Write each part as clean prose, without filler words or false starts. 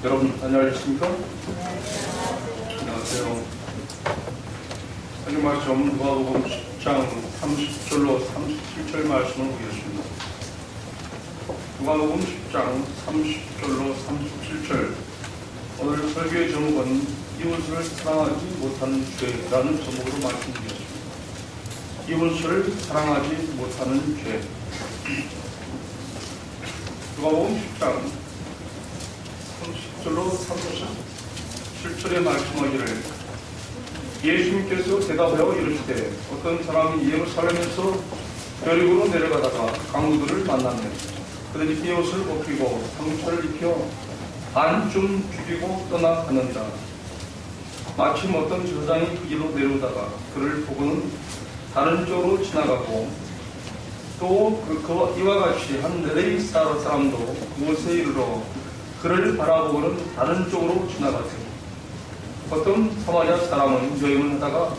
여러분 안녕하십니까? 안녕하세요. 하나님 말씀 누가복음 10장 30절로 37절 말씀을 보겠습니다. 누가복음 10장 30절로 37절. 오늘 설교의 제목은 이웃을 사랑하지 못하는 죄라는 제목으로 말씀드리겠습니다. 이웃을 사랑하지 못하는 죄. 누가복음 10장 30절로 37절의 말씀하기를 예수님께서 대답하여 이르시되 어떤 사람이 예루살렘에서 여리고로 내려가다가 강도들을 만났네. 그들이 비옷을 벗기고 상처를 입혀 반쯤 죽이고 떠나가느니라. 마침 어떤 저장이 그 길로 내려오다가 그를 보고는 다른 쪽으로 지나가고 또 이와 같이 한 네레이 사람도 그곳에 이르러 그를 바라보고는 다른 쪽으로 지나갔어요. 어떤 사마리아 사람은 여행을 하다가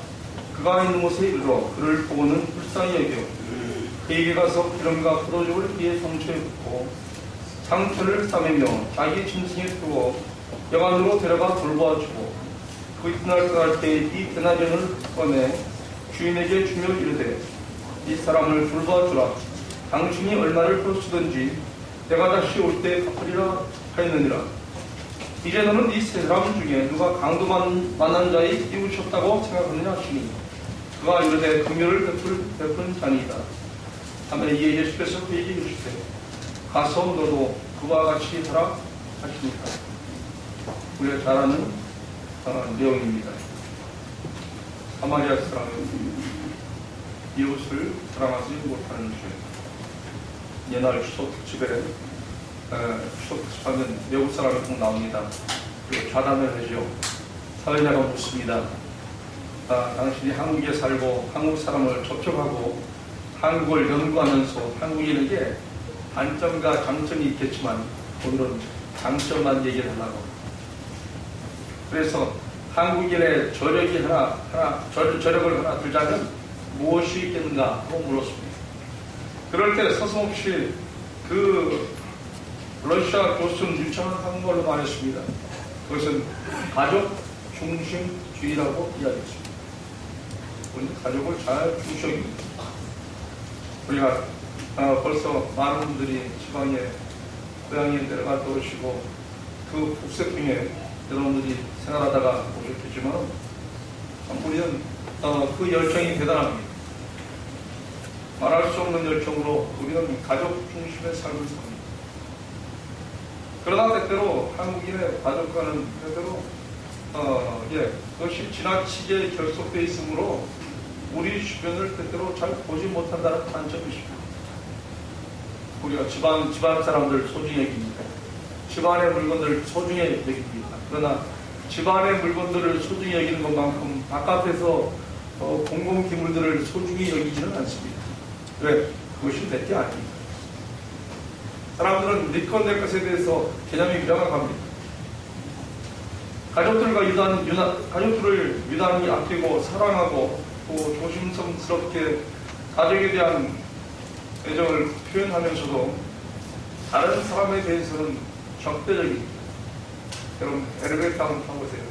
그가 있는 곳에 이르러 그를 보고는 불쌍히 여겨 그에게 가서 기름과 포도주를 그의 상처에 붓고 상처를 싸매며 자기 짐승에 태워 여관으로 데려가 돌보아주고 그 이튿날 떠날 때 이 대나전을 꺼내 주인에게 주며 이르되 이 사람을 돌보아주라. 당신이 얼마를 벌쓰든지 내가 다시 올 때 갚으리라 하였느니라. 이제 너는 이 세 사람 중에 누가 강도 만난 자의 이웃이었다고 생각하느냐 하시니 그가 이르되 긍휼을 베푼 자니이다. 하면 이에 예수께서 그에게 이르시되 가서 너도 그와 같이 하라 하시니까. 우리가 잘 아는 내용입니다. 사마리아 사람은 이웃을 사랑하지 못하는 죄. 옛날 추석 특집에 추석 특집하면 외국 사람이 꼭 나옵니다. 그리고 좌담을 하죠. 사회자가 묻습니다. 당신이 한국에 살고 한국 사람을 접촉하고 한국을 연구하면서 한국인에게 단점과 장점이 있겠지만 오늘은 장점만 얘기를 하려고. 그래서 한국인의 저력을 하나 들자면 무엇이 있겠는가 하고 물었습니다. 그럴 때 서슴없이 그 러시아 교수는 유창한 한국어로 말했습니다. 그것은 가족 중심주의라고 이야기했습니다. 우리는 가족을 잘 중시합니다. 우리가 벌써 많은 분들이 지방에 고향에 내려가 오시고 그 북새통에 여러분들이 생활하다가 오셨겠지만 우리는 그 열정이 대단합니다. 말할 수 없는 열정으로 우리는 가족 중심의 삶을 삽니다. 그러나 때때로 한국인의 가족과는 때때로 그것이 지나치게 결속되어 있으므로 우리 주변을 때때로 잘 보지 못한다는 단점이 있습니다. 우리가 집안 사람들 소중히 여깁니다. 집안의 물건들을 소중히 여깁니다. 그러나 집안의 물건들을 소중히 여기는 것만큼 바깥에서 공공기물들을 소중히 여기지는 않습니다. 왜? 그것이 내 게 아닙니다. 사람들은 니건 내 것에 대해서 개념이 명확합니다. 가족들을 유난히 아끼고 사랑하고 또 조심스럽게 가족에 대한 애정을 표현하면서도 다른 사람에 대해서는 적대적입니다. 여러분 엘리베이터 한번 타보세요.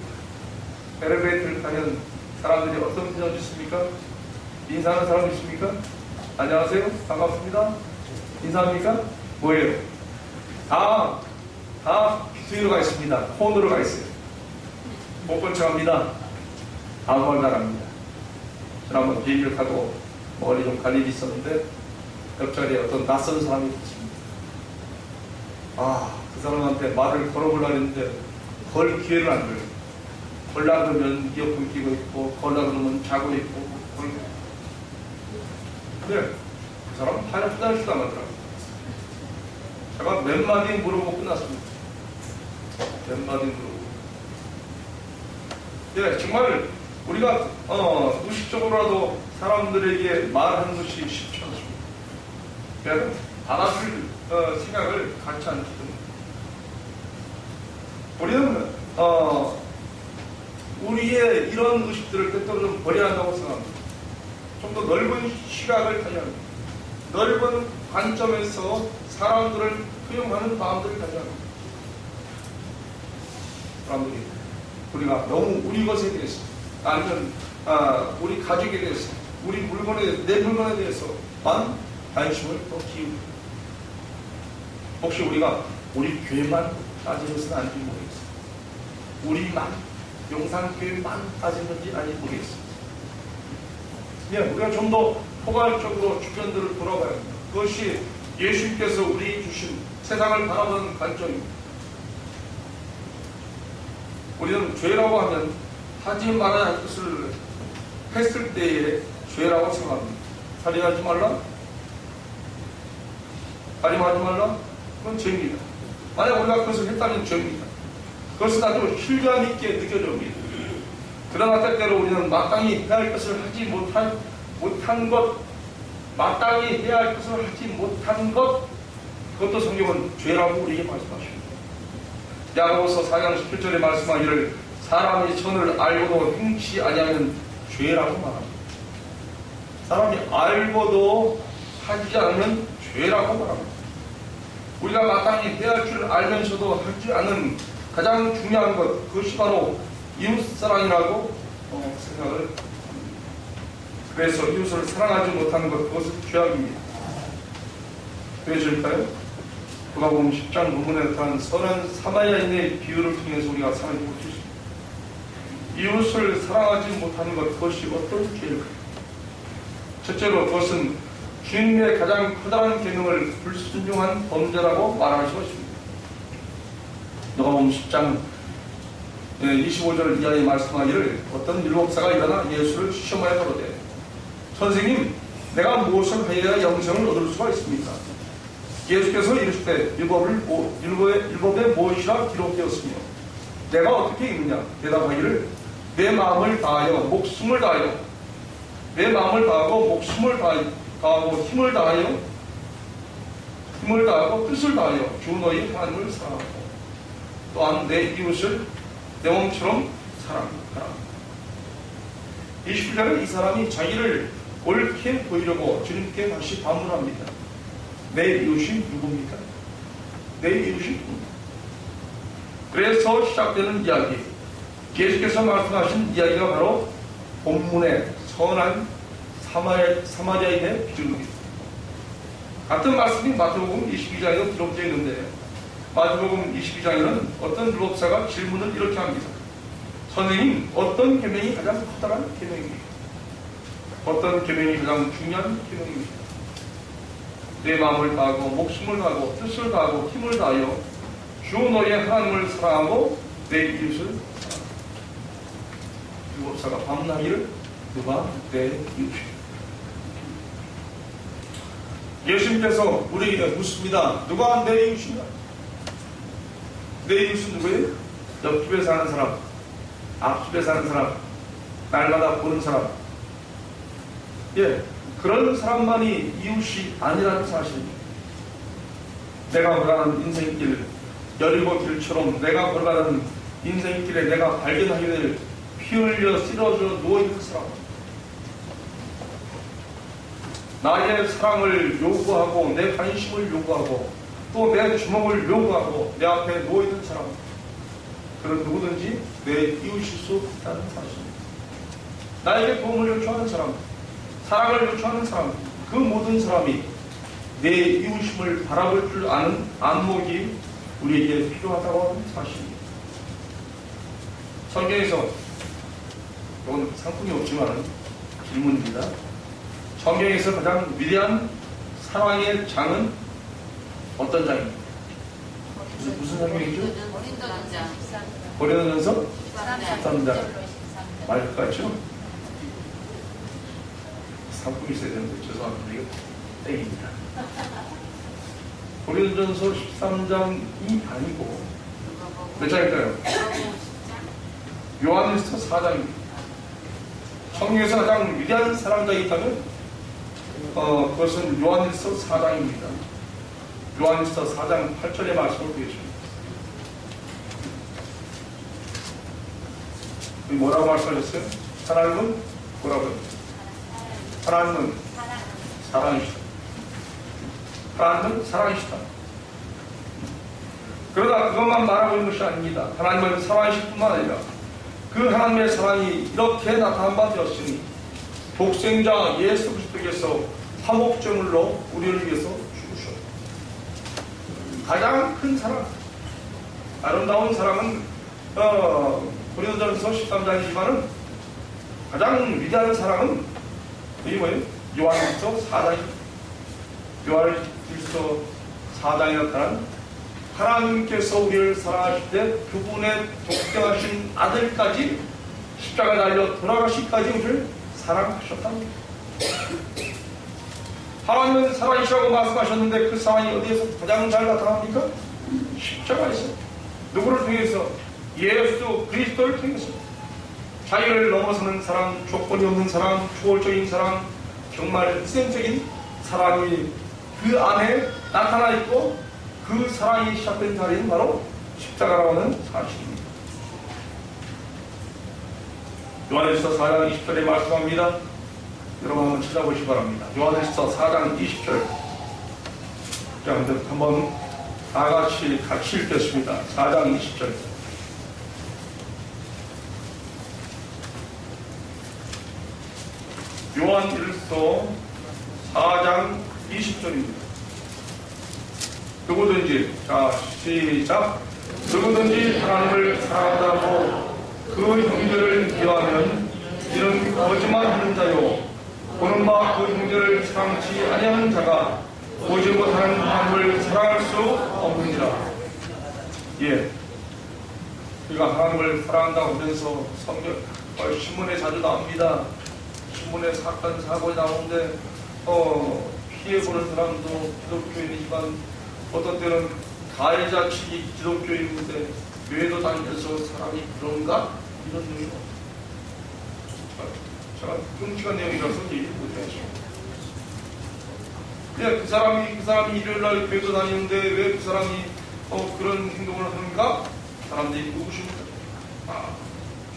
엘리베이터를 타면 사람들이 어떤 표정이 있습니까? 인사하는 사람 있습니까? 안녕하세요. 반갑습니다. 인사합니까? 뭐예요? 다 뒤로 가 있습니다. 폰으로 가 있어요. 못 본 척합니다. 아무 말도 안 합니다. 지난번 비행기를 타고 멀리 좀 갈 일이 있었는데 옆자리에 어떤 낯선 사람이 있었습니다. 그 사람한테 말을 걸어보려고 했는데 걸 기회를 안 줘요. 걸라 그러면 이어폰 끼고 있고 걸라 그러면 자고 있고 근데 그 사람 화장실 나가더라고요. 제가 몇 마디 물어보고 끝났습니다. 몇 마디 물어보고. 정말 우리가 무의식적으로라도 사람들에게 말하는 것이 쉽지 않습니다. 그래서 받아줄 생각을 갖지 않기 때문에 우리는 우리의 이런 의식들을 때때로 좀 버려야 한다고 생각합니다. 좀 더 넓은 시각을 가져야 합니다. 넓은 관점에서 사람들을 포용하는 마음들을 가져야 합니다. 사람들이 우리가 너무 우리 것에 대해서 아니면 우리 가족에 대해서 우리 내 물건에 대해서만 관심을 더 기울이고 혹시 우리가 우리 교회만 따지면서는 아닌지 모르겠어요. 우리만 용산교회만 따지는지 아닌지 모르겠어요. 우리가 좀 더 포괄적으로 주변들을 돌아봐야 합니다. 그것이 예수님께서 우리 주신 세상을 바라보는 관점입니다. 우리는 죄라고 하면 하지 말아야 할 것을 했을 때의 죄라고 생각합니다. 살인하지 말라, 가림하지 말라? 그건 죄입니다. 만약 우리가 그것을 했다면 죄입니다. 그것은 아주 실감 있게 느껴집니다. 그러나 때때로 우리는 마땅히 해야 할 것을 하지 못한 것, 마땅히 해야 할 것을 하지 못한 것, 그것도 성경은 죄라고 우리에게 말씀하십니다. 야고보서 4장 17절에 말씀하기를 사람이 선을 알고도 행치 아니하면 죄라고 말합니다. 사람이 알고도 하지 않으면 죄라고 말합니다. 우리가 마땅히 해야 할 줄 알면서도 하지 않은 가장 중요한 것, 그것이 바로 이웃사랑이라고 생각을 합니다. 그래서 이웃을 사랑하지 못하는 것, 그것은 죄악입니다. 되어질까요? 누가복음 10장 본문에 나타난 선한 사마리아인의 비유를 통해서 우리가 생각해 볼 수 있습니다. 이웃을 사랑하지 못하는 것, 그것이 어떤 죄일까요? 첫째로 그것은 주님의 가장 커다란 계명을 불순종한 범죄라고 말할 수 있습니다. 누가복음 10장 25절 이하에 말씀하기를 어떤 율법사가 일어나 예수를 시험하여 가로되 선생님, 내가 무엇을 하여야 영생을 얻을 수가 있습니까? 예수께서 이르시되 율법에 무엇이라 기록되었으며 내가 어떻게 읽느냐? 대답하기를 내 마음을 다하여 목숨을 다하여 내 마음을 다하고 목숨을 다하고 힘을 다하고 뜻을 다하여 주 너희 하나님을 사랑하고 또한 내 이웃을 내 몸처럼 사랑하라. 20절에 이 사람이 자기를 옳게 보이려고 주님께 다시 반문합니다. 내 이웃이 누굽니까? 내 이웃이 누굽니까? 그래서 시작되는 이야기, 예수께서 말씀하신 이야기가 바로 본문의 선한 사마리아인의 비유입니다. 같은 말씀이 마태복음 22장에도 기록되어 있는데 마태복음 22장에는 어떤 율법사가 질문을 이렇게 합니다. 선생님, 어떤 계명이 가장 커다란 계명입니까? 어떤 계명이 가장 중요한 계명입니까? 내 마음을 다하고 목숨을 다하고 뜻을 다하고 힘을 다하여 주 너의 하나님을 사랑하고 내 이웃을 사랑하라. 율법사가 반문하기를 누가 내 이웃이다. 예수님께서 우리에게 묻습니다. 누가 내 이웃이냐? 내 이웃은 누구예요? 옆집에 사는 사람, 앞집에 사는 사람, 날마다 보는 사람. 예, 그런 사람만이 이웃이 아니라는 사실입니다. 내가 걸어가는 인생길, 여리고 길처럼 내가 걸어가는 인생길에 내가 발견하게 될 피 흘려 쓰러져 누워있는 사람, 나의 사랑을 요구하고 내 관심을 요구하고 또 내 주목을 요구하고 내 앞에 누워있는 사람, 그런 누구든지 내 이웃일 수 있다는 사실입니다. 나에게 도움을 요청하는 사람, 사랑을 요청하는 사람, 그 모든 사람이 내 이웃임을 바라볼 줄 아는 안목이 우리에게 필요하다고 하는 사실입니다. 성경에서, 이건 상품이 없지만 질문입니다. 성경에서 가장 위대한 사랑의 장은 어떤 장입니까? 무슨 성경이죠? 고린도전서 13장. 말 같죠? 상품이 있어야 되는데 죄송합니다. 이거 땡입니다. 고린도전서 13장이 아니고 몇 장일까요? 요한일서 4장입니다. 성경에서 가장 위대한 사랑장이 있다면 그것은 요한일서 4장입니다. 요한일서 4장 8절의 말씀을 보겠습니다. 뭐라고 말씀하셨어요? 하나님은 뭐라고요? 하나님은 사랑이시다. 하나님은 사랑이시다. 그러나 그것만 말하고 있는 것이 아닙니다. 하나님은 사랑이실 뿐만 아니라 그 하나님의 사랑이 이렇게 나타난 바 되었으니 독생자 예수 그리스도께서 화목제물로 우리를 위해서 죽으셨다. 가장 큰 사랑, 아름다운 사랑은 고린도전서 13장이지만은 가장 위대한 사랑은 이게 뭐예요? 요한일서 4장입니다. 요한일서 4장에 나타난 하나님께서 우리를 사랑하실 때 그분의 독생하신 아들까지 십자가에 달려 돌아가시기까지 우리를 사랑하셨답니다. 하나님은 살아계시라고 말씀하셨는데 그 사랑이 어디에서 가장 잘 나타납니까? 십자가에서. 누구를 통해서? 예수 그리스도를 통해서. 자유를 넘어서는 사랑, 조건이 없는 사랑, 초월적인 사랑, 정말 희생적인 사랑이 그 안에 나타나 있고 그 사랑이 시작된 자리는 바로 십자가라고 하는 사실입니다. 요한일서 4장 20절에 말씀합니다. 여러분 한번 찾아보시기 바랍니다. 요한일서 4장 20절. 자, 한번 다 같이 읽겠습니다. 4장 20절. 요한일서 4장 20절입니다. 누구든지, 자, 시작. 누구든지 하나님을 사랑한다고 그 형제를 미워하면 이는 거짓말하는 자요 보는 바 그 형제를 사랑치 아니하는 자가 보지 못하는 하나님을 사랑할 수 없느니라. 예, 우리가 하나님을 사랑한다고 하면서 성경 신문에 자주 나옵니다. 신문에 사건 사고가 나오는데 피해보는 사람도 기독교인이지만 어떤 때는 가해자 측이 기독교인인데 교회도 다니면서 사람이 그런가? 이런 내용. 제가 끔찍한 내용이라서 얘기 못해야죠. 그 사람이 일요일날 교회도 다니는데 왜 그 사람이 그런 행동을 하는가? 사람들이 누구십니까?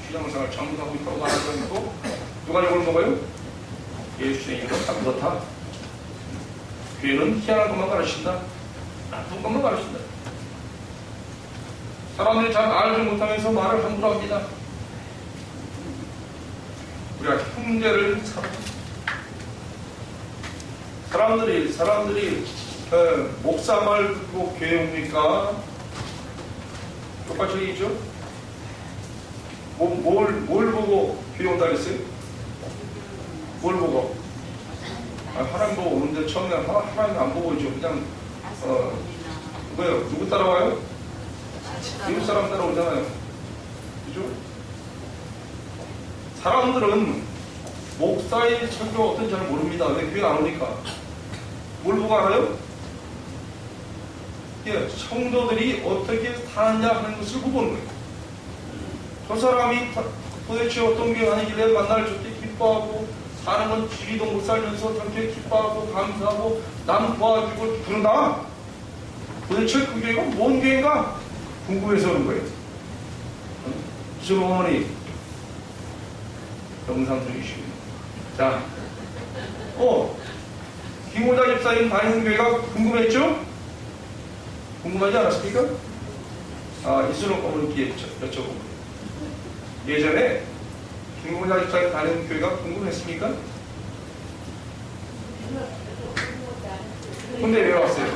신앙생활 잘못하고 있다고 말하지 않고 누가 욕을 먹어요? 예수의 이름은 다 그렇다. 교회는 희한한 것만 가르친다. 나쁜 것만 가르친다. 사람들이 잘 알지 못하면서 말을 함부로 합니다. 우리가 형제를 사람들이 목사 말 듣고 교회 옵니까? 똑같이 얘기죠? 뭘 보고 교회 온다 그랬어요? 뭘 보고? 하나님 보고 오는데 처음에 하나님 안 보고 오죠. 그냥 누구 따라와요? 미국 사람 따라오잖아요. 그죠? 사람들은 목사의 설교가 어떤지 잘 모릅니다. 왜 교회 안 오니까? 뭘 보고 알아요? 예, 성도들이 어떻게 사느냐 하는 것을 보는 거예요. 저 사람이 도대체 어떤 교회 아니길래 만날 저때 기뻐하고 사는 건 지리도 못 살면서 저렇게 기뻐하고 감사하고 남 도와주고 그러나 도대체 그 교회가 뭔 교회인가 궁금해서 그런 거예요. 무슨 어머니 영상 중이시고 자, 김호자 집사님 다니는 교회가 궁금했죠? 궁금하지 않았습니까? 이수록 어머니께 여쭤보고 예전에 김호자 집사님 다니는 교회가 궁금했습니까? 근데 왜 왔어요?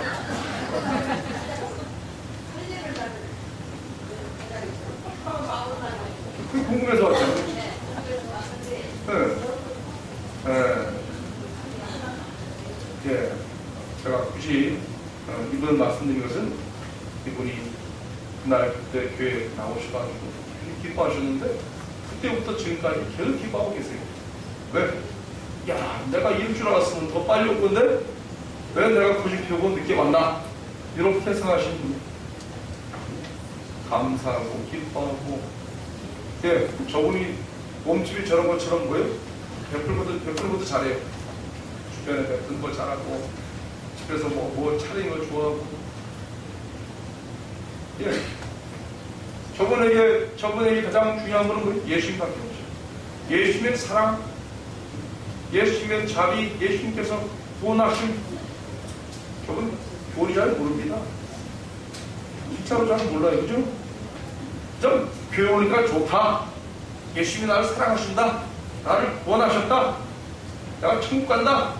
그 궁금해서 왔잖아요. 예, 제가 굳이 이번 말씀드린 것은 이분이 그날 그때 교회에 나오셔가지고 기뻐하셨는데 그때부터 지금까지 계속 기뻐하고 계세요. 왜? 야, 내가 이럴 줄 알았으면 더 빨리 올 건데 왜 내가 굳이 비오고 늦게 왔나? 이렇게 생각하시는 분. 감사하고 기뻐하고 예, 저분이 몸집이 저런 것처럼 뭐예요? 베풀는 것도 잘해요. 주변에 베푸는 거 잘하고 집에서 뭐 차리는 거 좋아하고 예. 저분에게 가장 중요한 것은 뭐예요? 예수님밖에 없죠. 예수님의 사랑, 예수님의 자비, 예수님께서 구원하신 저분 교리 잘 모릅니다. 진짜로 잘 몰라요. 그죠? 좀 교회 오니까 좋다. 예수님이 나를 사랑하신다. 나를 구원하셨다. 내가 천국 간다.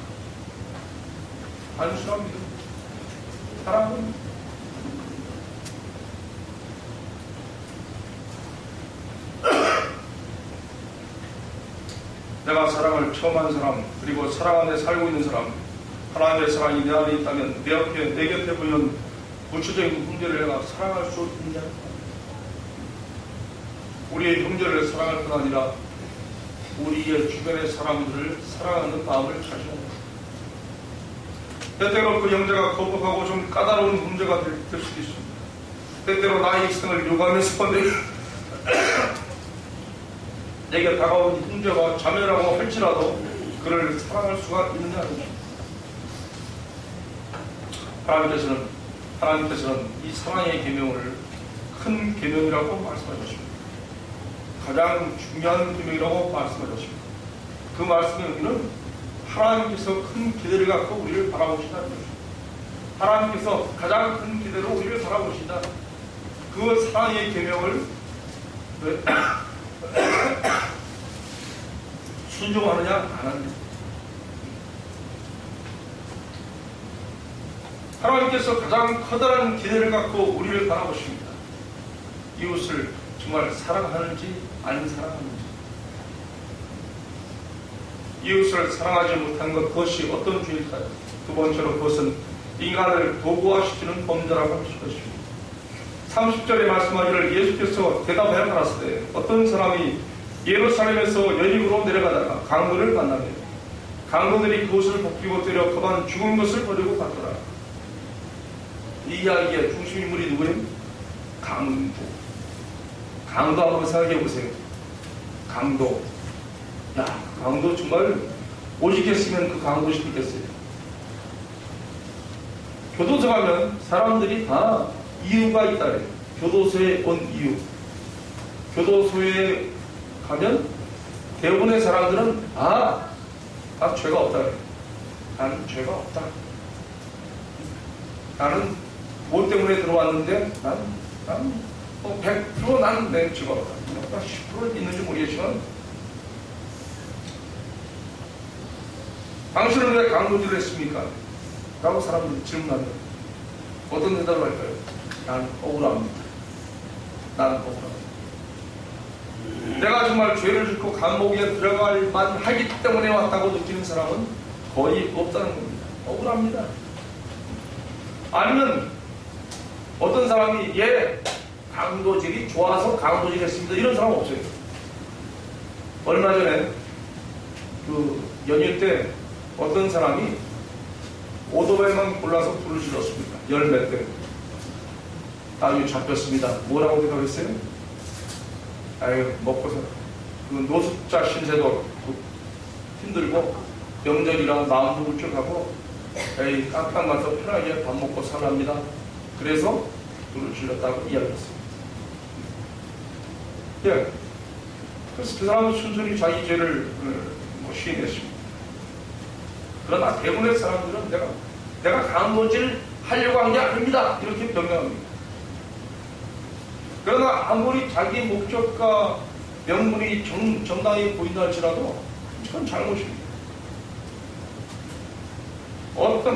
단순합니다. 사랑은 내가 사랑을 처음 한 사람, 그리고 사랑 안에 살고 있는 사람, 하나님의 사랑이 내 안에 있다면 내 곁에 보이는 구체적인 문제를 내가 사랑할 수 있느냐? 우리의 형제를 사랑할 뿐 아니라 우리의 주변의 사람들을 사랑하는 마음을 가져야 합니다. 때때로 그 형제가 거북하고 좀 까다로운 문제가 될 수도 있습니다. 때때로 나의 일생을 요구하면서 내게 다가온 형제와 자매라고 할지라도 그를 사랑할 수가 있느냐 아니냐. 하나님께서는 이 사랑의 계명을 큰 계명이라고 말씀하셨습니다. 가장 중요한 계명이라고 말씀하셨습니다. 그 말씀의 의미는 하나님께서 큰 기대를 갖고 우리를 바라보신다는 것입니다. 하나님께서 가장 큰 기대로 우리를 바라보신다. 그 사랑의 계명을 순종하느냐 안 하느냐. 하나님께서 가장 커다란 기대를 갖고 우리를 바라보십니다. 이웃을 정말 사랑하는지 안 사랑하는지. 이웃을 사랑하지 못한 것, 그것이 어떤 죄일까요? 두 번째로 그것은 인간을 도구화시키는 범죄라고 할 수 있습니다. 30절에 말씀하기를 예수께서 대답하여 가라사대 어떤 사람이 예루살렘에서 여리고로 내려가다가 강도를 만나며 강도들이 그것을 벗기고 때려 그만 죽은 것을 버리고 갔더라. 이 이야기의 중심 인물이 누구예요? 강도. 강도 한번 생각해 보세요. 강도. 야, 강도 정말 오직했으면 그 강도 시키겠어요. 교도소 가면 사람들이 다 이유가 있다. 교도소에 온 이유. 교도소에 가면 대부분의 사람들은 난 죄가 없다. 나는 죄가 없다. 나는 뭐 때문에 들어왔는데 난 100% 난 내 죄가 없다. 10% 있는지 모르겠지만 당신은 왜 강도질을 했습니까? 라고 사람들이 질문하면 어떤 대답을 할까요? 난 억울합니다. 난 억울합니다. 내가 정말 죄를 짓고 감옥에 들어갈 만하기 때문에 왔다고 느끼는 사람은 거의 없다는 겁니다. 억울합니다. 아니면 어떤 사람이 강도질이 좋아서 강도질 했습니다. 이런 사람 없어요. 얼마 전에 그 연휴 때 어떤 사람이 오토바이만 골라서 불을 질렀습니다. 열몇 대. 아유, 잡혔습니다. 뭐라고 대답했어요? 아유, 먹고서 그 노숙자 신세도 힘들고 명절이라 마음도 울적하고 에이, 깜빡 가서 편하게 밥 먹고 살랍니다. 그래서 불을 질렀다고 이야기했습니다. 예. 그래서 그 사람은 순순히 자기 죄를 시인했습니다. 그러나 대부분의 사람들은 내가 강도질 하려고 한 게 아닙니다. 이렇게 변명합니다. 그러나 아무리 자기 목적과 명분이 정당히 보인다 할지라도 그건 잘못입니다.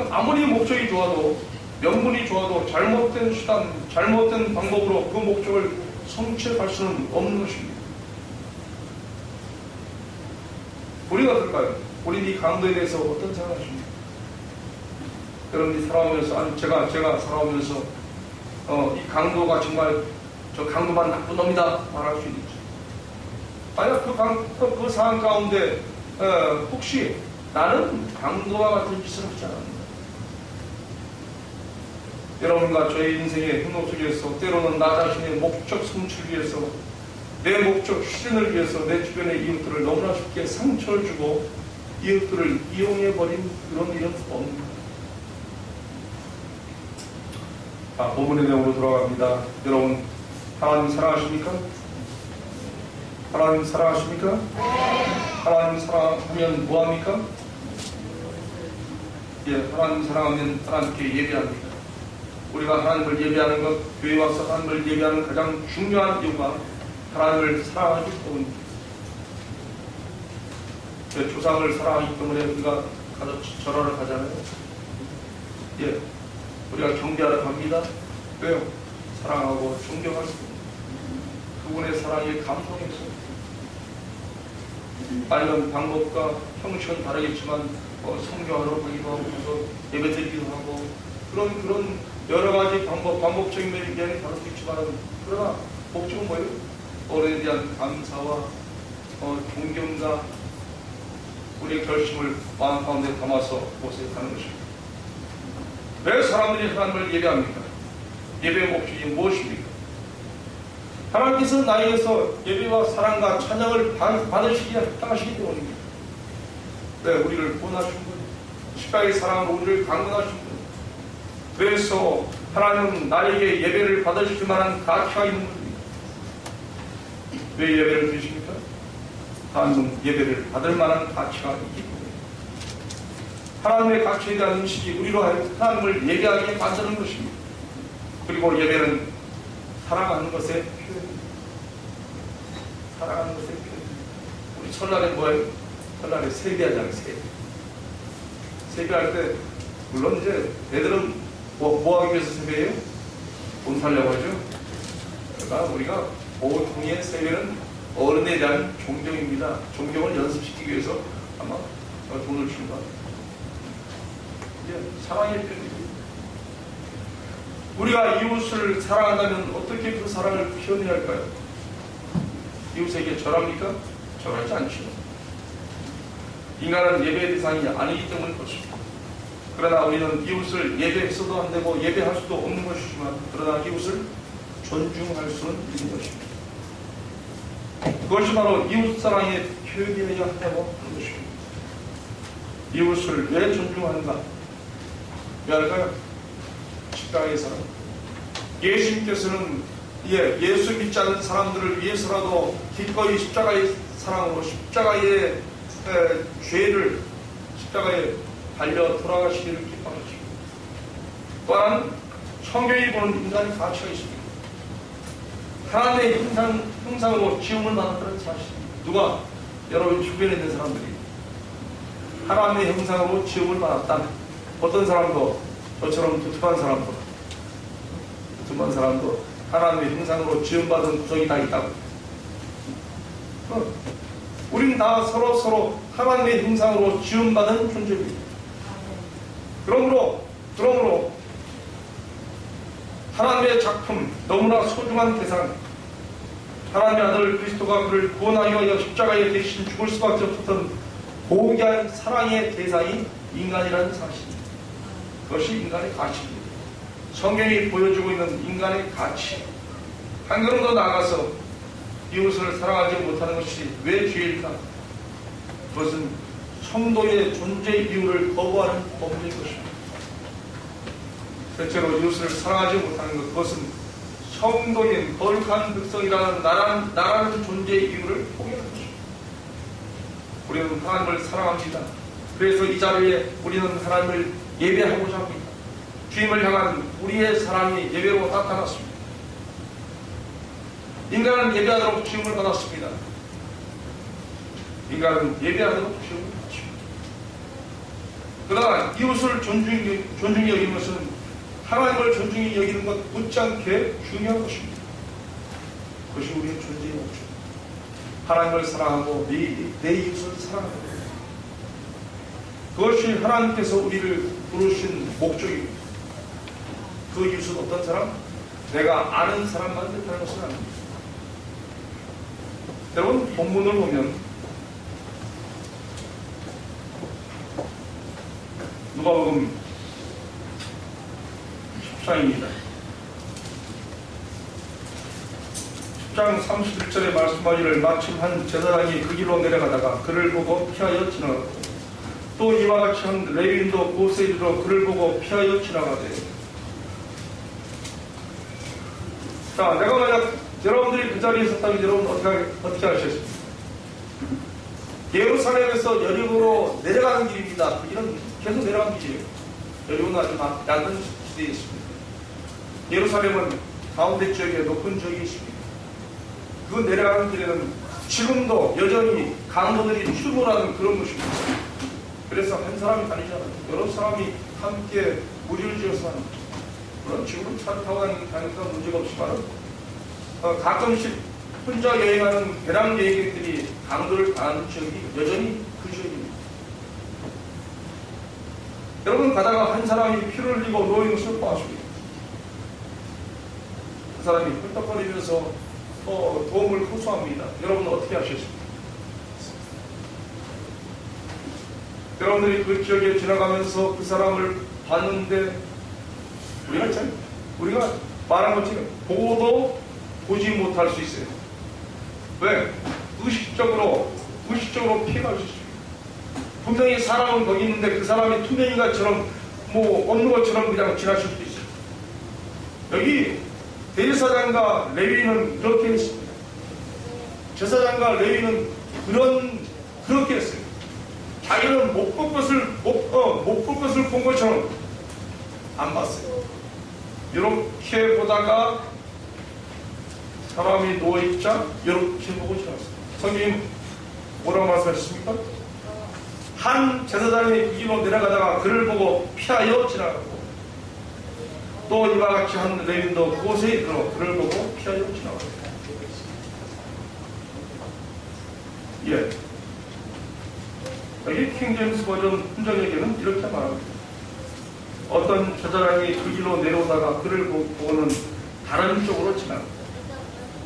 아무리 목적이 좋아도 명분이 좋아도 잘못된 수단, 잘못된 방법으로 그 목적을 성취할 수는 없는 것입니다. 우리가 어떨까요? 우리 이 강도에 대해서 어떤 생각하십니까? 여러분이 살아오면서, 제가 살아오면서 이 강도가 정말 저 강도만 나쁜 놈이다 말할 수 있는지. 만약 그 상황 가운데 혹시 나는 강도와 같은 짓을 하지 않았는가? 여러분과 저의 인생의 행동 속에서 때로는 나 자신의 목적 성취를 위해서 내 목적 실현을 위해서 내 주변의 이웃들을 너무나 쉽게 상처를 주고 이웃들을 이용해버린 그런 일은 없는가? 본문의 내용으로 돌아갑니다. 여러분, 하나님 사랑하십니까? 하나님 사랑하십니까? 하나님 사랑하면 뭐합니까? 하나님 사랑하면 하나님께 예배합니다. 우리가 하나님을 예배하는 것, 교회 와서 하나님을 예배하는 가장 중요한 이유가 하나님을 사랑하기 때문입니다. 조상을 사랑하기 때문에 우리가 절하러 가잖아요. 우리가 경배하러 갑니다. 왜요? 사랑하고 존경할 수 있습니다. 그분의 사랑에 감동해서. 아니면 방법과 형식은 다르겠지만 성경하러 가기도 하고 예배드리기도 하고 그런 여러 가지 방법적인 면이 다를 수 있지만 그러나 목적은 뭐예요? 어른에 대한 감사와 존경과 우리의 결심을 마음 가운데 담아서 곳에 가는 것입니다. 왜 사람들이 하나님을 예배합니까? 예배의 목적이 무엇입니까? 하나님께서 나에게서 예배와 사랑과 찬양을 받으시기 합당하시기 때문입니다. 네, 우리를 구원하신 분, 십자가의 사랑으로 우리를 강건하신 분. 그래서 하나님은 나에게 예배를 받으실 만한 가치가 있는 분입니다. 왜 예배를 드십니까? 하나님은 예배를 받을 만한 가치가 있기 때문에 하나님의 가치에 대한 인식이 우리로 하여금 하나님을 예배하게 만드는 것입니다. 그리고 예배는 사랑하는 것의 표현입니다. 사랑하는 것의 표현입니다. 우리 설날에 뭐예요? 설날에 세배하잖아요. 세배할 때 물론 이제 애들은 뭐 하기 위해서 세배해요? 돈 살려고 하죠. 그러니까 우리가 보통의 세배는 어른에 대한 존경입니다. 존경을 연습시키기 위해서 아마 돈을 주는 것 같아요. 이제 사랑의 표현입니다. 우리가 이웃을 사랑한다면 어떻게 그 사랑을 표현해야 할까요? 이웃에게 절합니까? 절하지 않죠. 인간은 예배의 대상이 아니기 때문일 것입니다. 그러나 우리는 이웃을 예배해서도 안 되고 예배할 수도 없는 것이지만 그러나 이웃을 존중할 수는 있는 것입니다. 그것이 바로 이웃사랑의 표현이어야 한다고 하는 것입니다. 이웃을 왜 존중하는가? 왜 할까요? 십자가의 사랑. 예수님께서는 예수 믿지 않는 사람들을 위해서라도 기꺼이 십자가의 사랑으로 십자가의 죄를 십자가에 달려 돌아가시기를 기뻐하십니다. 또한 성경이 보는 인간의 가치가 있습니다. 하나님의 형상으로 지음을 받았다는 사실입니다. 누가? 여러분 주변에 있는 사람들이 하나님의 형상으로 지음을 받았다. 어떤 사람도 저처럼 두툼한 사람도 하나님의 형상으로 지음받은 구석이 다 있다고. 우린 다 서로 하나님의 형상으로 지음받은 존재입니다. 그러므로 하나님의 작품, 너무나 소중한 대상, 하나님의 아들 그리스도가 그를 구원하기 위하여 십자가에 대신 죽을 수밖에 없었던 고귀한 사랑의 대상이 인간이라는 사실입니다. 그것이 인간의 가치입니다. 성경이 보여주고 있는 인간의 가치. 한 걸음 더 나아가서 이웃을 사랑하지 못하는 것이 왜 죄일까? 그것은 성도의 존재 이유를 거부하는 범죄인 것입니다. 대체로 이웃을 사랑하지 못하는 것, 그것은 성도인 거룩한 백성이라는 나라는 존재 이유를 포기하는 것입니다. 우리는 하나님을 사랑합니다. 그래서 이 자리에 우리는 하나님을 예배하고자 합니다. 주님을 향한 우리의 사랑이 예배로 나타났습니다. 인간은 예배하도록 지음을 받았습니다. 인간은 예배하도록 지음을 받았습니다. 그러나 이웃을 존중히 여기는 것은 하나님을 존중히 여기는 것 못지않게 중요한 것입니다. 그것이 우리의 존재의 목적. 하나님을 사랑하고 내 이웃을 사랑하는 것. 그것이 하나님께서 우리를 부르신 목적입니다. 그 이웃은 어떤 사람? 내가 아는 사람만 뜻하는 것은 아닙니다. 여러분 본문을 보면 누가복음 10장입니다. 10장 31절에 말씀하기를 마침 한 제사장이 그 길로 내려가다가 그를 보고 피하여 지나갔고 또 이와 같이 한 레위인도 그곳에 이르러 그를 보고 피하여 지나가되. 자, 내가 만약 여러분들이 그 자리에 있었다면 여러분 어떻게 하셨습니까? 예루살렘에서 여리고로 내려가는 길입니다. 그 길은 계속 내려가는 길이에요. 여리고는 아주 얕은 지대에 있습니다. 예루살렘은 가운데 지역에 높은 지역이 있습니다. 그 내려가는 길에는 지금도 여전히 강도들이 출몰하는 그런 곳입니다. 그래서 한 사람이 다니잖아요. 여러 사람이 함께 무리를 지어서 하는 거죠. 물론 지금은 차를 타고 다니니까 문제가 없지만 가끔씩 혼자 여행하는 배낭 여행객들이 강도를 당하는 지역이 여전히 그 지역입니다. 여러분 가다가 한 사람이 피를 흘리고 놓이는 것을 보았습니다. 그 사람이 헐떡거리면서 도움을 호소합니다. 여러분 어떻게 하셨습니까? 여러분들이 그 지역에 지나가면서 그 사람을 봤는데 우리가 참, 우리가 말한 것처럼 보고도 보지 못할 수 있어요. 왜? 의식적으로 피해갈 수 있어요. 분명히 사람은 거기 있는데 그 사람이 투명인 것처럼 뭐 없는 것처럼 그냥 지나칠 수도 있어요. 여기 대제사장과 레위인은 그렇게 했습니다. 제사장과 레위인은 그렇게 했어요. 자기는 못 볼 것을 본 것처럼 안 봤어요. 이렇게 보다가 사람이 누워있자 이렇게 보고 지났어요. 성경이 뭐라고 말씀하셨습니까? 한 제사장이 그 길로 내려가다가 그를 보고 피하여 지나가고 또 이와 같이 한 레위인도 그곳에 이르러 그를 보고 피하여 지나가고. 예. 여기 킹제임스 버전 훈정에게는 이렇게 말합니다. 어떤 제사장이 그 길로 내려오다가 그를 보고는 다른 쪽으로 지나가고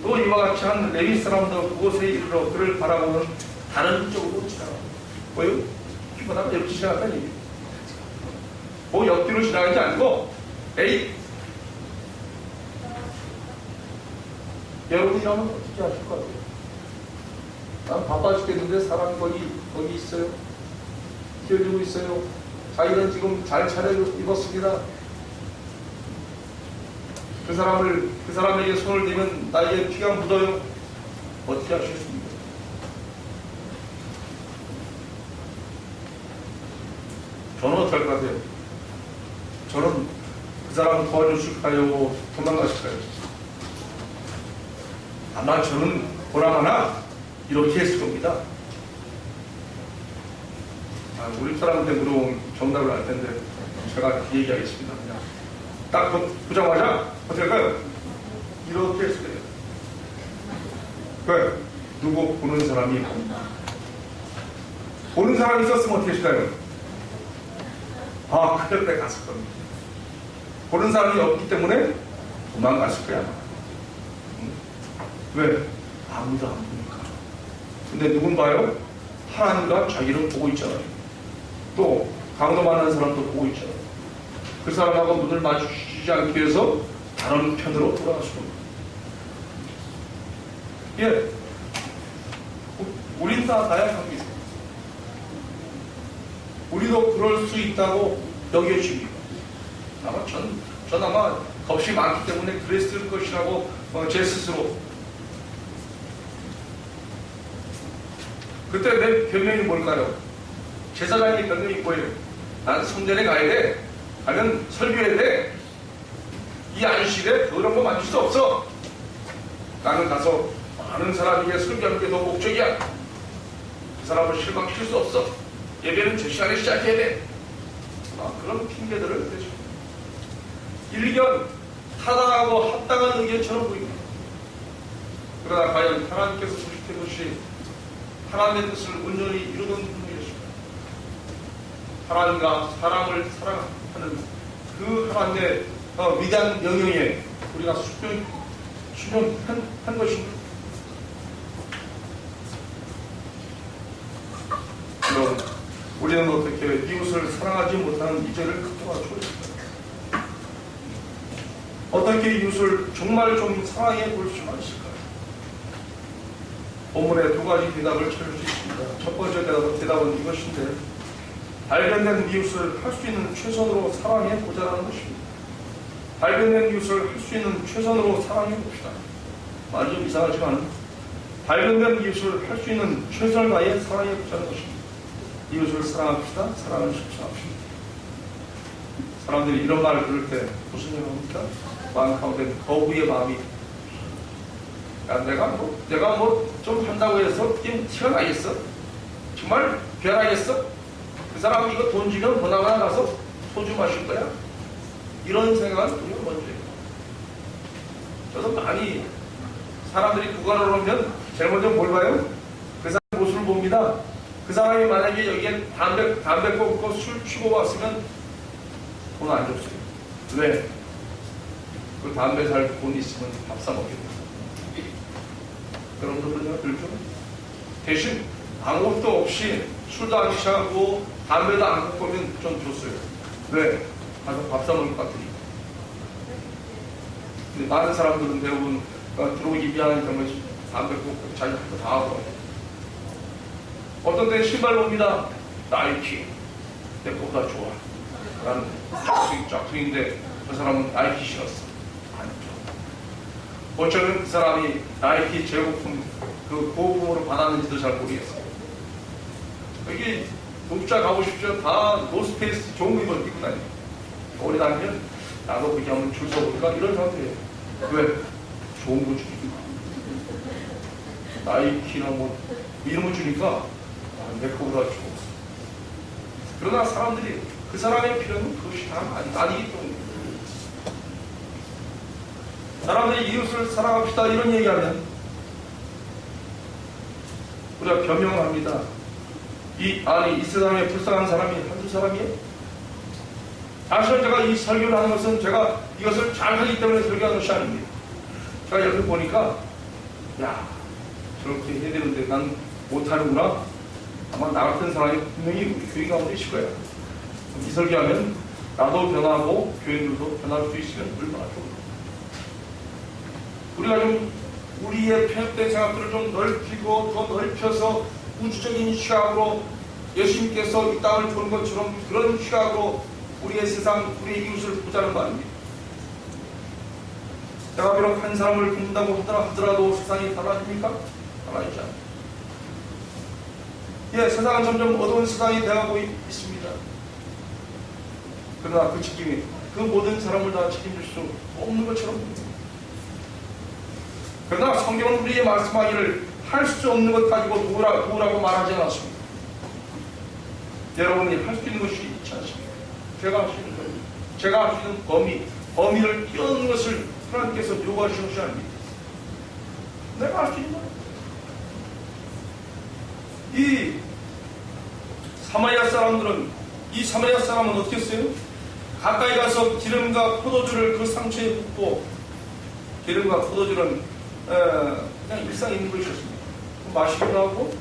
또 이와 같이 한 레위 사람도 그곳에 이르러 그를 바라보는 다른 쪽으로 지나가고. 뭐요? 피보다가 이렇게 지나갔다는 얘기예요. 뭐 옆뒤로 지나간 게 아니고 에이 여러분이라면 어떻게 하실 것 같아요? 난 바빠 죽겠는데 사람이 거기 있어요. 기어주고 있어요. 자기는 지금 잘 차려입었습니다. 그 사람에게 손을 대면 나에게 피가 묻어요. 어떻게 하시겠습니까? 저는 어떨 것 같아요? 저는 그 사람 도와주실까요? 도망가실까요? 아마 저는 보나마나 이렇게 했을 겁니다. 우리 사람한테 물어본 정답을 알 텐데 제가 얘기하겠습니다. 그냥 딱 보자마자 어떻게 할까요? 이렇게 했을 거예요. 왜? 누구 보는 사람이 보는 사람이 있었으면 어떻게 했을까요? 그때 갔을 겁니다. 보는 사람이 없기 때문에 도망갔을 거야. 왜? 아무도 안 보니까. 근데 누군 봐요? 하나님과 자기를 보고 있잖아요. 또 강도 만난 사람도 보고 있잖아요. 그 사람하고 눈을 마주치지 않기 위해서 다른 편으로 돌아갔을 겁니다. 예, 우린 다 다양한 게 있어요. 우리도 그럴 수 있다고 여겨집니다. 아마 전 아마 겁이 많기 때문에 그랬을 것이라고 제 스스로. 그때 내 변명이 뭘까요? 제사장의 변명이 뭐예요? 난 성전에 가야 돼. 가면 설교해야 돼. 이 안식일에 그런 거 만질 수 없어. 나는 가서 많은 사람에게 설교하는 게 너 목적이야. 그 사람을 실망시킬 수 없어. 예배는 제 시간에 시작해야 돼. 그런 핑계들을 대죠. 일견 타당하고 합당한 의견처럼 보입니다. 그러나 과연 하나님께서 주시는 것이 하나님의 뜻을 온전히 이루는 분이십니다. 하나님과 사람을 사랑하는 그 하나님의 위대한 명령에 우리가 순종한 것입니다. 그럼 우리는 어떻게 이웃을 사랑하지 못하는 이 죄를 극복할 수 있을까요? 어떻게 이웃을 정말 좀 사랑해 볼 수가 있을까요? 본문에 두 가지 대답을 찾을 수 있습니다. 첫 번째 대답은 이것인데, 발견된 이웃을 할 수 있는 최선으로 사랑해 보자는 것입니다. 발견된 이웃을 할 수 있는 최선으로 사랑해 봅시다. 말이 좀 이상하지만 발견된 이웃을 할 수 있는 최선을 다해 사랑해 보자는 것입니다. 이웃을 사랑합시다. 사랑을 실천합시다. 사람들이 이런 말을 들을 때 무슨 얘기를 합니까? 마음 가운데 거부의 마음이, 야, 내가 뭐 좀 한다고 해서 티가 나겠어? 정말 변하겠어? 그 사람 이거 돈 주면 보나마나 가서 소주 마실 거야? 이런 생각은 우리가 먼저 해요. 저도 많이 사람들이 구간을 오면 제일 먼저 뭘 봐요? 그 사람 모습을 봅니다. 그 사람이 만약에 여기에 담배 꽂고 술 취고 왔으면 돈 안 줬어요. 왜? 그 담배 살 돈 있으면 밥 사 먹겠다. 여러분도 그런 생각 들죠? 대신 아무것도 없이 술도 안 취하고 담배도 안 꽂고 오면 좀 줬어요. 왜? 가서 밥 사 먹을 것 같으니까. 근데 많은 사람들은 대부분 들어오기 미안하니까 뭐 담배 꼭 자기 것도 다 하고, 어떤 때 신발 봅니다. 나이키 내 거보다 좋아 라는 짝퉁인데 그 사람은 나이키 신었어. 안 좋아. 어쩌면 그 사람이 나이키 제고품 그 고급으로 받았는지도 잘 모르겠어요. 여기 노숙자 가보십시오. 다 노스페이스 좋은 거 입고 다녀요. 오래 다니면 나도 그렇게 한번 줄 서볼까 이런 사람들이에요. 왜? 좋은 거 주니까. 나이키나 뭐 이런 거 주니까 내 거보다 좋아. 그러나 사람들이 그 사람의 필요는 그것이 다 아니기 때문에, 사람들이 이웃을 사랑합시다 이런 얘기하면 우리가 변명을 합니다. 이 세상에 불쌍한 사람이 한두 사람이에요? 사실은 제가 이 설교를 하는 것은 제가 이것을 잘 하기 때문에 설교하는 것이 아닙니다. 제가 옆에 보니까 야 저렇게 해야 되는데 난 못하는구나. 아마 나 같은 사람이 분명히 우리 교회 가운데 있을 거야. 이 설교하면 나도 변하고 교인들도 변할 수 있으면 얼마나 좋을까. 우리가 좀 우리의 편협된 생각들을 좀 넓히고 더 넓혀서 우주적인 시각으로 예수님께서 이 땅을 보는 것처럼 그런 시각으로 우리의 세상, 우리의 이웃을 보자는 말입니다. 내가 비록 한 사람을 돕는다고 하더라도 세상이 달라집니까? 달라지지 않아요. 예, 세상은 점점 어두운 세상이 되어가고 있습니다. 그러나 그 책임이 그 모든 사람을 다 책임질 수 없는 것처럼 보입니다. 그러나 성경은 우리의 말씀하기를 할 수 없는 것 가지고 누구라고 말하지 않았습니다. 여러분이 할 수 있는 것이 있지 않습니까? 제가 할 수 있는 거예요. 제가 할 수 있는 범위를 뛰어넘는 것을 하나님께서 요구하시는 것이 아닙니다. 내가 할 수 있는 거예요. 이 사마리아 사람은 어떻게 했어요? 가까이 가서 기름과 포도주를 그 상처에 붓고, 기름과 포도주는 그냥 일상 있는 것이었습니다. 마시기도 하고,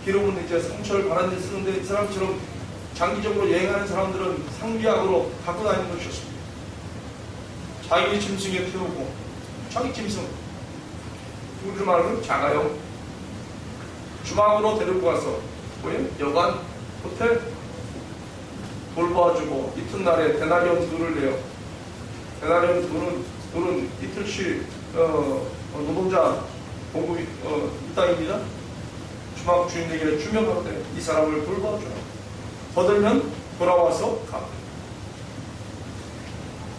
기름은 이제 상처를 바른 데 쓰는데, 이 사람처럼 장기적으로 여행하는 사람들은 상비약으로 갖고 다니는 것이었습니다. 자기 짐승에 태우고, 자기 짐승, 우리 말로는 자가용, 주방으로 데리고 가서 뭐예요? 여관, 호텔 돌봐주고 이튿날에 데나리온 돈을 내요. 데나리온 돈은 이틀씩 노동자 공급이 이 땅입니다. 주방 주인에게 주면 하는데 이 사람을 돌봐줘요. 거들면 돌아와서 가.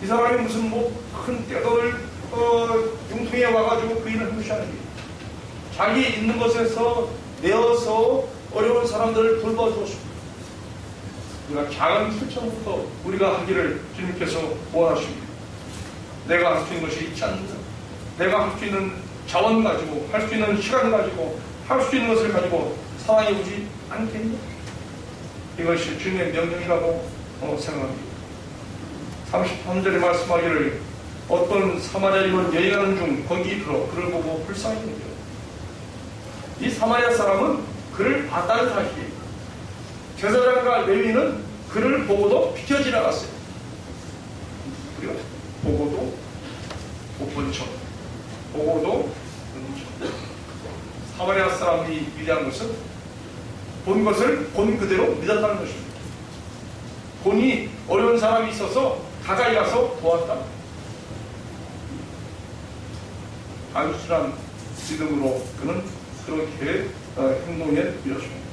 이 사람이 무슨 뭐 큰 떼돌 융통에 와가지고 그 일을 한 것이 아닙니다. 자기 있는 곳에서 내어서 어려운 사람들을 돌봐주었습니다. 우리가 작은 실천부터 우리가 하기를 주님께서 원하십니다. 내가 할 수 있는 것이 있지 않는다. 내가 할 수 있는 자원 가지고, 할 수 있는 시간 가지고, 할 수 있는 것을 가지고 사랑해 오지 않겠냐? 이것이 주님의 명령이라고 생각합니다. 33절에 말씀하기를 어떤 사마리아인은 여행하는 중 거기 들어 그를 보고 불쌍했는데요. 이 사마리아 사람은 그를 봤다는 사실이에요. 제사장과 레위는 그를 보고도 비켜 지나갔어요. 그리고 보고도 못 본 척, 보고도 본 척. 사마리아 사람이 위대한 것은 본 것을 본 그대로 믿었다는 것입니다. 본이 어려운 사람이 있어서 가까이 가서 도왔다. 단순한 믿음으로 그는 그렇게 행동에 이뤘습니다.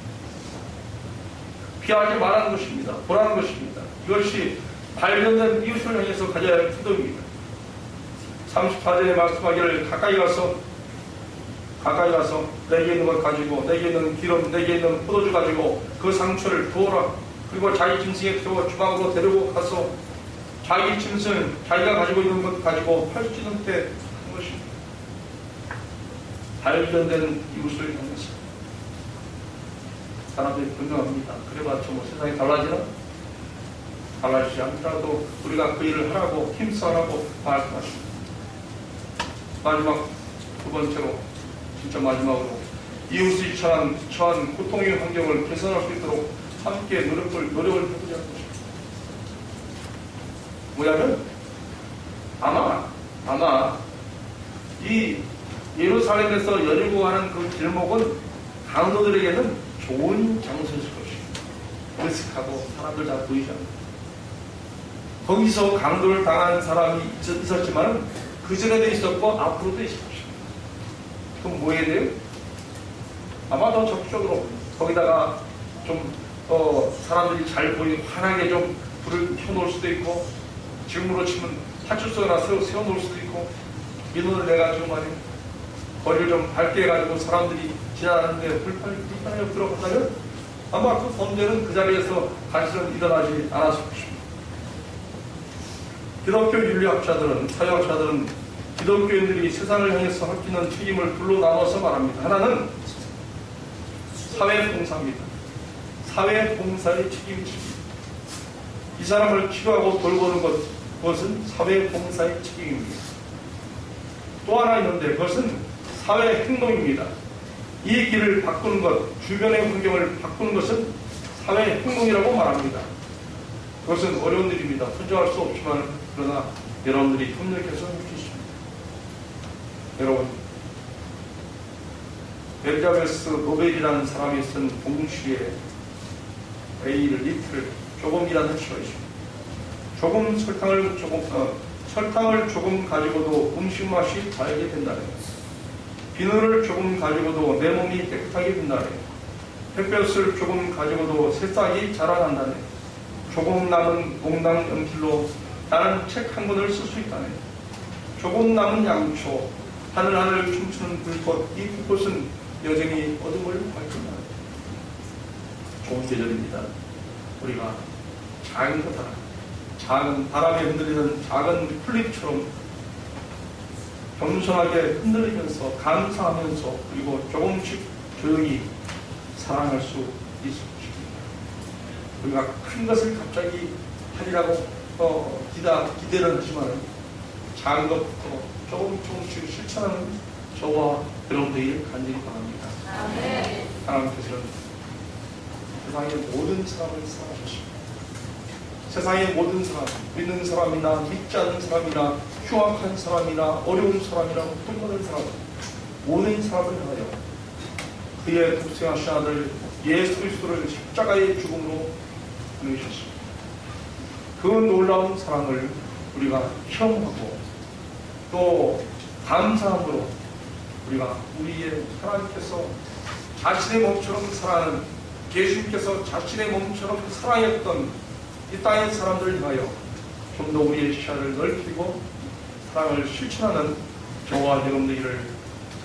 피하지 말라는 것입니다. 보라는 것입니다. 이것이 발견된 이웃을 향해서 가져야 할 태도입니다. 34절에 말씀하기를 가까이 가서 내게 있는 것 가지고, 내게 있는 기름, 내게 있는 포도주 가지고 그 상처를 부어라. 그리고 자기 짐승에 태워 주방으로 데리고 가서 자기 짐승, 자기가 가지고 있는 것 가지고 팔 수 있는 때 한 것입니다. 발견된 이웃을 향해서 사람들이 분명합니다. 그래봤자 뭐 세상이 달라지나? 달라지지 않더라도 우리가 그 일을 하라고 힘써라고 말씀하십니다. 마지막 두 번째로, 진짜 마지막으로 이웃이 처한 고통의 환경을 개선할 수 있도록 함께 노력을 해보자 는 것입니다. 뭐냐면 아마 이 예루살렘에서 열리고 하는 그 길목은 강도들에게는 좋은 장소였을 것입니다. 으슥하고 사람들 잘 보이지 않고 거기서 강도를 당한 사람이 있었지만 그 전에도 있었고 앞으로도 있을 것입니다. 그럼 뭐 해야 돼요? 아마 더 적극적으로 거기다가 좀 사람들이 잘 보이게 환하게 좀 불을 켜놓을 수도 있고 지금으로 치면 파출소 하나 세워놓을 수도 있고 민원을 내가지고 말이에요. 거리를 좀 밝게 해가지고 사람들이 지나가는데 불편하게 들어간다면 아마 그 범죄는 그 자리에서 다시는 일어나지 않았을 것입니다. 기독교 윤리학자들은, 사회학자들은 기독교인들이 세상을 향해서 할 수 있는 책임을 둘로 나눠서 말합니다. 하나는 사회봉사입니다. 사회봉사의 책임입니다. 이 사람을 치료하고 돌보는 그것은 사회봉사의 책임입니다. 또 하나 있는데 그것은 사회행동입니다. 이 길을 바꾸는 것, 주변의 환경을 바꾸는 것은 사회행동이라고 말합니다. 그것은 어려운 일입니다. 혼자할 수 없지만 그러나 여러분들이 협력해서 할 수 있습니다. 여러분, 엘자베스 노벨이라는 사람이 쓴 동시에 A를 리틀 조금이라는 시가 있습니다. 설탕을 조금 가지고도 음식 맛이 다르게 된다네. 비누를 조금 가지고도 내 몸이 깨끗하게 된다네. 햇볕을 조금 가지고도 새싹이 자라난다네. 조금 남은 농당 연필로 나는 책 한 권을 쓸 수 있다네. 조금 남은 양초, 하늘하늘 춤추는 불꽃, 이 불꽃은 여전히 어둠을 밝힌다. 좋은 계절입니다. 우리가 작은 것 하나, 작은 바람에 흔들리는 작은 풀잎처럼 겸손하게 흔들리면서 감사하면서 그리고 조금씩 조용히 사랑할 수 있을 것입니다. 우리가 큰 것을 갑자기 하리라고 기대를 하지만 작은 것부터 조금씩 실천하는 저와 여러분들이 간절히 바랍니다. 하나님께서는 세상의 모든 사람을 사랑하셨습니다. 세상의 모든 사람, 믿는 사람이나 믿지 않는 사람이나 흉악한 사람이나 어려운 사람이나 고통받는 사람, 모든 사람을 위하여 그의 독생하신 아들 예수 그리스도를 십자가의 죽음으로 보내주셨습니다. 그 놀라운 사랑을 우리가 체험하고 또 감사함으로 우리가 우리의 하나님께서 자신의 몸처럼 사랑하는 예수님께서 자신의 몸처럼 사랑했던 이 땅의 사람들을 위하여 좀 더 우리의 시야를 넓히고 사랑을 실천하는 저와 여러분들을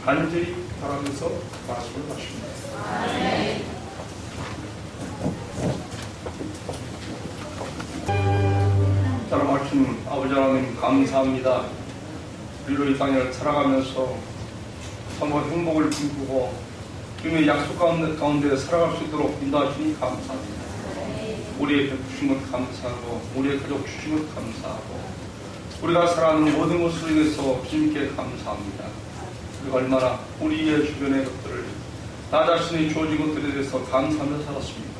간절히 바라면서 말씀을 마칩니다. 자, 마침 아버지 하나님 감사합니다. 우리로 이 땅을 살아가면서 정말 행복을 꿈꾸고 주님의 약속 가운데 살아갈 수 있도록 인도하시니 감사합니다. 우리에게 주신 것 감사하고 우리의 가족 주신 것 감사하고 우리가 살아가는 모든 것으로 인해서 주님께 감사합니다. 우리가 얼마나 우리의 주변의 것들을 나 자신이 주어진 것들에 대해서 감사하며 살았습니다.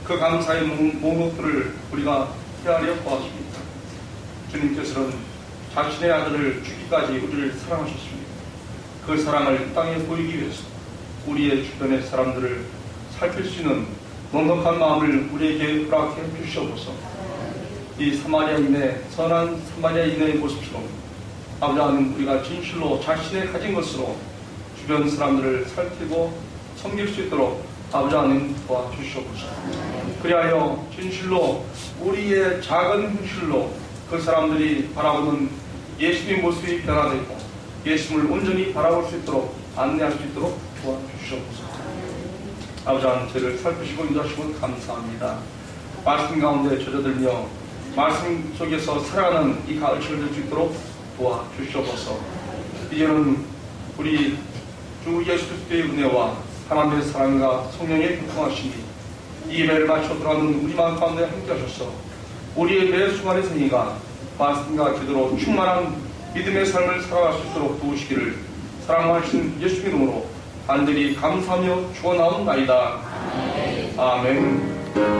그 감사의 목록들을 우리가 헤아려 보았습니다. 주님께서는 자신의 아들을 주기까지 우리를 사랑하셨습니다. 그 사랑을 땅에 보이기 위해서 우리의 주변의 사람들을 살필 수 있는 넉넉한 마음을 우리에게 허락해 주시옵소서. 이 사마리아인의 선한 사마리아인의 모습처럼 아버지 하나님 우리가 진실로 자신의 가진 것으로 주변 사람들을 살피고 섬길 수 있도록 아버지 하나님 도와주시옵소서. 그리하여 진실로 우리의 작은 현실로 그 사람들이 바라보는 예수님의 모습이 변화되고 예수님을 온전히 바라볼 수 있도록 안내할 수 있도록 도와주시옵소서. 아버지 하나님 저희를 살피시고 인도하시고 감사합니다. 말씀 가운데 젖어들며 말씀 속에서 살아가는 이 가르침을 들 수 있도록 도와주시옵소서. 이제는 우리 주 예수 그리스도의 은혜와 하나님의 사랑과 성령의 교통하심이 이 예배를 마쳐 돌아가는 우리 마음 가운데 함께 하셔서 우리의 매 순간의 생애가 말씀과 기도로 충만한 믿음의 삶을 살아갈 수 있도록 도우시기를 사랑하신 예수의 이름으로 간절히 감사하며 축원하옵나이다. 아멘.